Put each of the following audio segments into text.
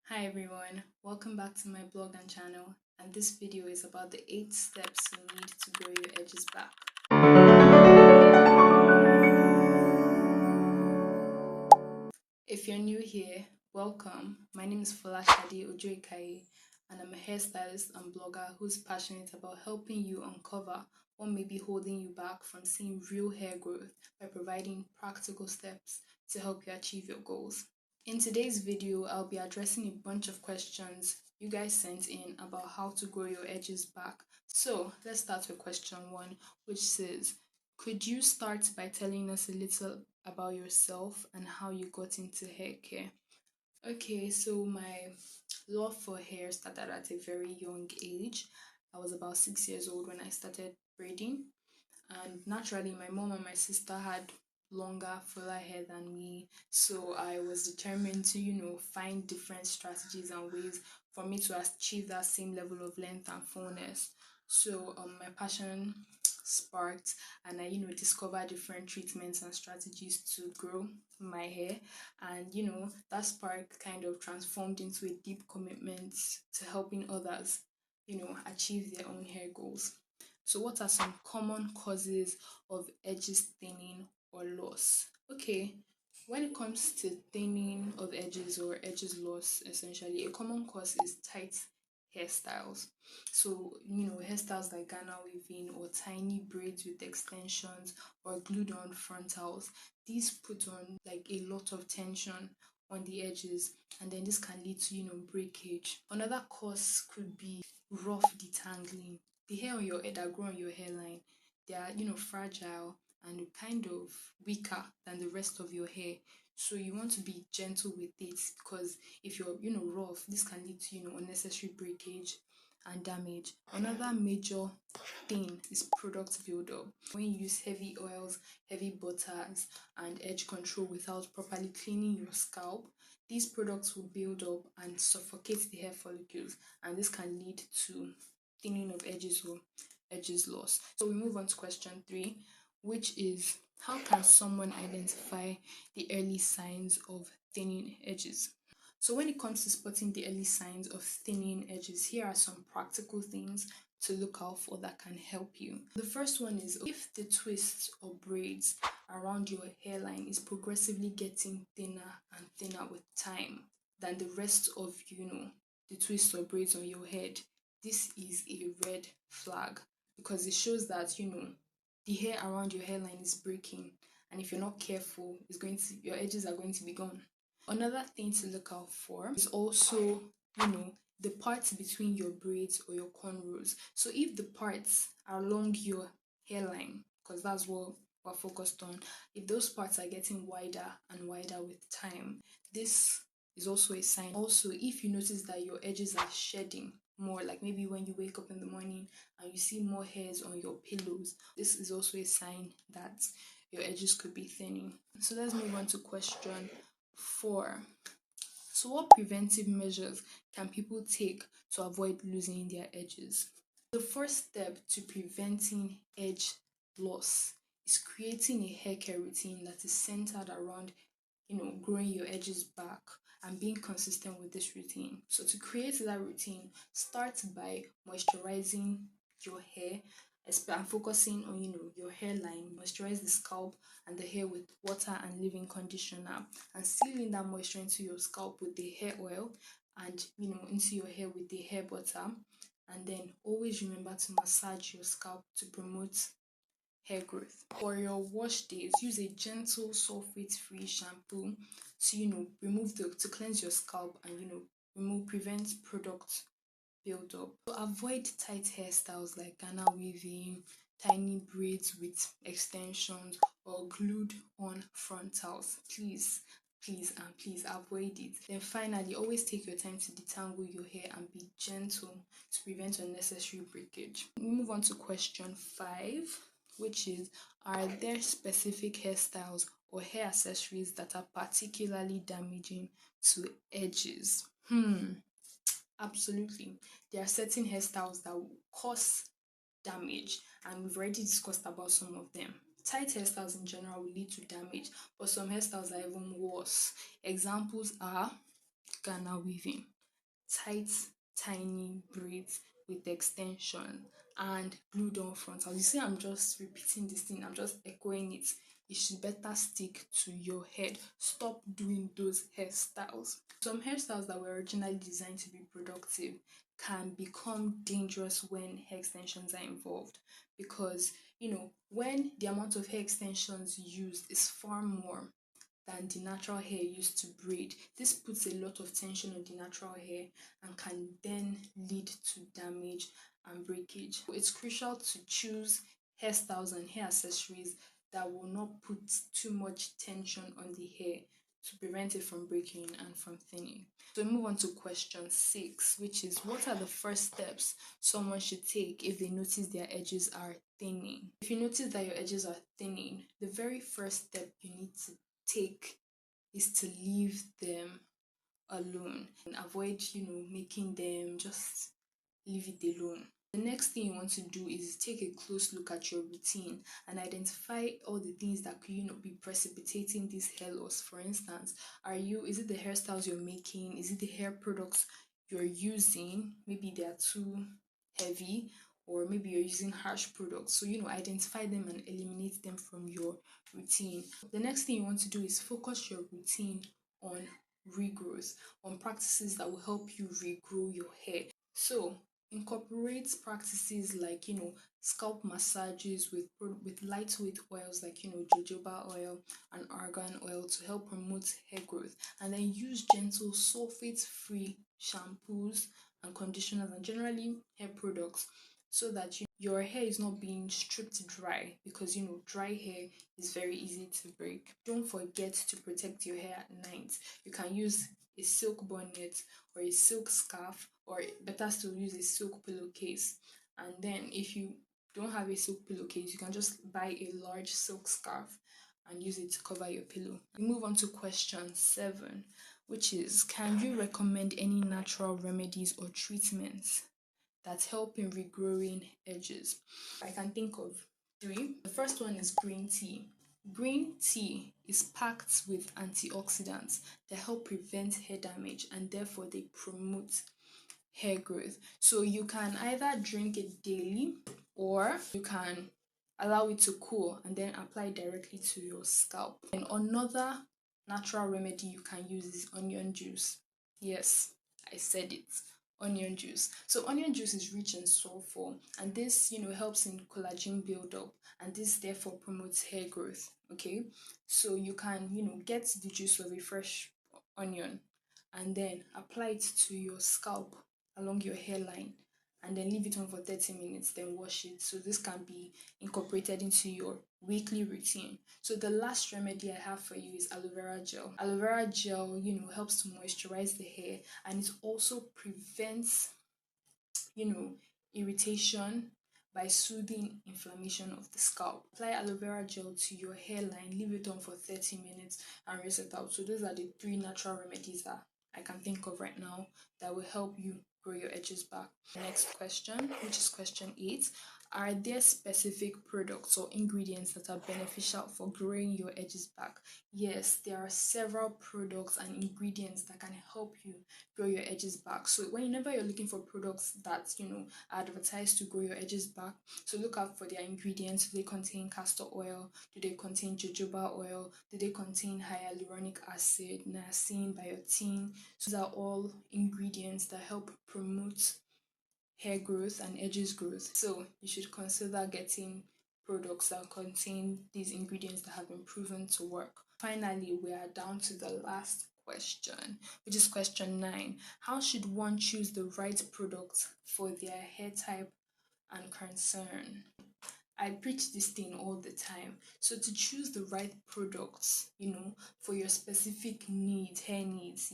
Hi everyone, welcome back to my blog and channel, and this video is about the 8 steps you need to grow your edges back. If you're new here, welcome. My name is Folashade Ojoikai, and I'm a hairstylist and blogger who's passionate about helping you uncover what may be holding you back from seeing real hair growth by providing practical steps to help you achieve your goals. In today's video, I'll be addressing a bunch of questions you guys sent in about how to grow your edges back. So let's start with question 1, which says, could you start by telling us a little about yourself and how you got into hair care? Okay, so my love for hair started at a very young age. I was about 6 years old when I started braiding, and naturally my mom and my sister had longer fuller hair than me, so I was determined to find different strategies and ways for me to achieve that same level of length and fullness. So my passion sparked, and I discovered different treatments and strategies to grow my hair, and that spark kind of transformed into a deep commitment to helping others achieve their own hair goals. So, what are some common causes of edges thinning or loss? Okay, when it comes to thinning of edges or edges loss, essentially, a common cause is tight hairstyles. So, hairstyles like Ghana weaving or tiny braids with extensions or glued on frontals, these put on like a lot of tension on the edges, and then this can lead to breakage. Another cause could be rough detangling. The hair on your head that grow on your hairline, they are fragile and kind of weaker than the rest of your hair. So you want to be gentle with it, because if you're rough, this can lead to unnecessary breakage and damage. Another major thing is product buildup. When you use heavy oils, heavy butters, and edge control without properly cleaning your scalp, these products will build up and suffocate the hair follicles, and this can lead to thinning of edges or edges loss. So we move on to question 3, which is, how can someone identify the early signs of thinning edges? So when it comes to spotting the early signs of thinning edges, here are some practical things to look out for that can help you. The first one is, if the twists or braids around your hairline is progressively getting thinner and thinner with time than the rest of the twists or braids on your head, this is a red flag, because it shows that the hair around your hairline is breaking, and if you're not careful, your edges are going to be gone. Another thing to look out for is also, the parts between your braids or your cornrows. So if the parts along your hairline, because that's what we're focused on, if those parts are getting wider and wider with time, this is also a sign. Also, if you notice that your edges are shedding more, like maybe when you wake up in the morning and you see more hairs on your pillows, this is also a sign that your edges could be thinning. So let's move on to question 4. So what preventive measures can people take to avoid losing their edges? The first step to preventing edge loss is creating a hair care routine that is centered around growing your edges back and being consistent with this routine. So to create that routine, start by moisturizing your hair and focusing on your hairline. Moisturize the scalp and the hair with water and leave-in conditioner, and seal in that moisture into your scalp with the hair oil, and into your hair with the hair butter. And then always remember to massage your scalp to promote hair growth. For your wash days, use a gentle sulfate-free shampoo to to cleanse your scalp and prevent product buildup. So avoid tight hairstyles like Ghana weaving, tiny braids with extensions, or glued on frontals. Please avoid it. Then finally, always take your time to detangle your hair and be gentle to prevent unnecessary breakage. We move on to question 5, which is, are there specific hairstyles or hair accessories that are particularly damaging to edges? Absolutely. There are certain hairstyles that will cause damage, and we've already discussed about some of them. Tight hairstyles in general will lead to damage, but some hairstyles are even worse. Examples are Ghana weaving. tight, tiny braids with extension and glued on frontals. You see, I'm just repeating this thing, I'm just echoing it. You should better stick to your head. Stop doing those hairstyles. Some hairstyles that were originally designed to be productive can become dangerous when hair extensions are involved, because when the amount of hair extensions used is far more than the natural hair used to braid. This puts a lot of tension on the natural hair and can then lead to damage and breakage. It's crucial to choose hairstyles and hair accessories that will not put too much tension on the hair to prevent it from breaking and from thinning. So we move on to question 6, which is, what are the first steps someone should take if they notice their edges are thinning? If you notice that your edges are thinning, the very first step you need to take is to leave them alone and avoid, making them, just leave it alone. The next thing you want to do is take a close look at your routine and identify all the things that could be precipitating this hair loss. For instance, is it the hairstyles you're making? Is it the hair products you're using? Maybe they are too heavy, or maybe you're using harsh products. So, identify them and eliminate them from your routine. The next thing you want to do is focus your routine on regrowth, on practices that will help you regrow your hair. So, incorporate practices like scalp massages with lightweight oils like jojoba oil and argan oil to help promote hair growth, and then use gentle sulfate free shampoos and conditioners and generally hair products, so that your hair is not being stripped dry, because dry hair is very easy to break. Don't forget to protect your hair at night. You can use a silk bonnet or a silk scarf, or better still, use a silk pillowcase. And then if you don't have a silk pillowcase, you can just buy a large silk scarf and use it to cover your pillow. We move on to question 7, which is, can you recommend any natural remedies or treatments that help in regrowing edges? I can think of 3. The first one is green tea. Green tea is packed with antioxidants that help prevent hair damage, and therefore they promote hair growth. So you can either drink it daily, or you can allow it to cool and then apply directly to your scalp. And another natural remedy you can use is onion juice. Yes, I said it. Onion juice. So onion juice is rich in sulfur, and this helps in collagen buildup, and this therefore promotes hair growth. Okay, so you can get the juice of a fresh onion and then apply it to your scalp along your hairline, and then leave it on for 30 minutes, then wash it. So this can be incorporated into your weekly routine. So the last remedy I have for you is aloe vera gel. Aloe vera gel, helps to moisturize the hair, and it also prevents, irritation by soothing inflammation of the scalp. Apply aloe vera gel to your hairline, leave it on for 30 minutes and rinse it out. So those are the 3 natural remedies that I can think of right now that will help you grow your edges back. Next question, which is question 8. Are there specific products or ingredients that are beneficial for growing your edges back? Yes, there are several products and ingredients that can help you grow your edges back. So whenever you're looking for products that are advertised to grow your edges back, so look out for their ingredients. Do they contain castor oil? Do they contain jojoba oil? Do they contain hyaluronic acid, niacin, biotin? So these are all ingredients that help promote hair growth and edges growth. So you should consider getting products that contain these ingredients that have been proven to work. Finally, we are down to the last question, which is question 9. How should one choose the right product for their hair type and concern? I preach this thing all the time. So to choose the right products, for your specific needs, hair needs,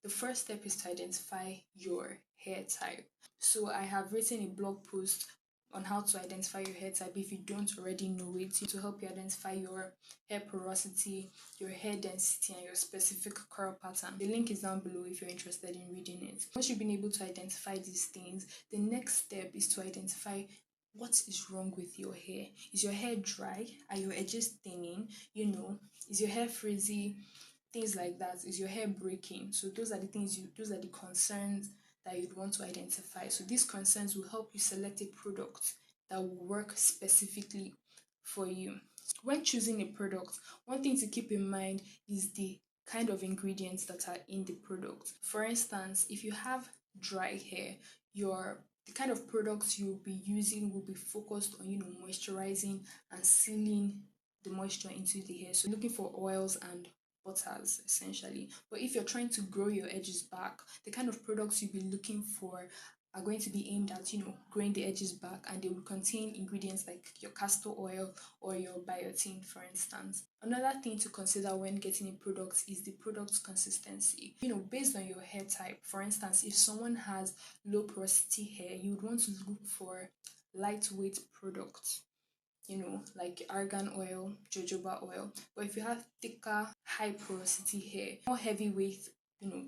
the first step is to identify your hair type. So I have written a blog post on how to identify your hair type if you don't already know it, to help you identify your hair porosity, your hair density, and your specific curl pattern. The link is down below if you're interested in reading it. Once you've been able to identify these things, the next step is to identify what is wrong with your hair. Is your hair dry? Are your edges thinning? Is your hair frizzy? Things like that. Is your hair breaking? So those are the concerns that you'd want to identify. So these concerns will help you select a product that will work specifically for you. When choosing a product, one thing to keep in mind is the kind of ingredients that are in the product. For instance, if you have dry hair, your the kind of products you'll be using will be focused on, moisturizing and sealing the moisture into the hair. So looking for oils and butters essentially. But if you're trying to grow your edges back, the kind of products you'll be looking for are going to be aimed at, growing the edges back, and they will contain ingredients like your castor oil or your biotin, for instance. Another thing to consider when getting a product is the product's consistency. Based on your hair type, for instance, if someone has low porosity hair, you would want to look for lightweight products, like argan oil, jojoba oil. But if you have thicker, high porosity hair, more heavyweight,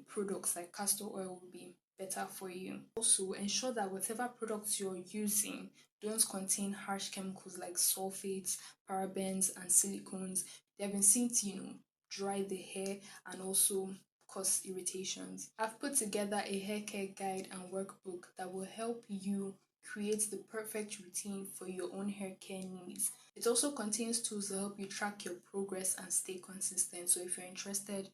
products like castor oil will be better for you. Also, ensure that whatever products you're using don't contain harsh chemicals like sulfates, parabens, and silicones. They have been seen to, dry the hair and also cause irritations. I've put together a hair care guide and workbook that will help you create the perfect routine for your own hair care needs. It also contains tools to help you track your progress and stay consistent. So if you're interested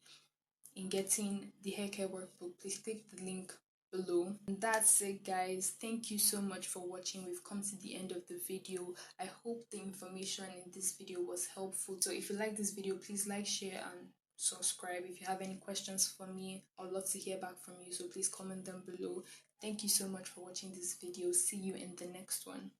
in getting the hair care workbook, please click the link below. And that's it, guys. Thank you so much for watching. We've come to the end of the video. I hope the information in this video was helpful. So if you like this video, please like, share, and subscribe. If you have any questions for me, I'd love to hear back from you, so please comment them below. Thank you so much for watching this video. See you in the next one.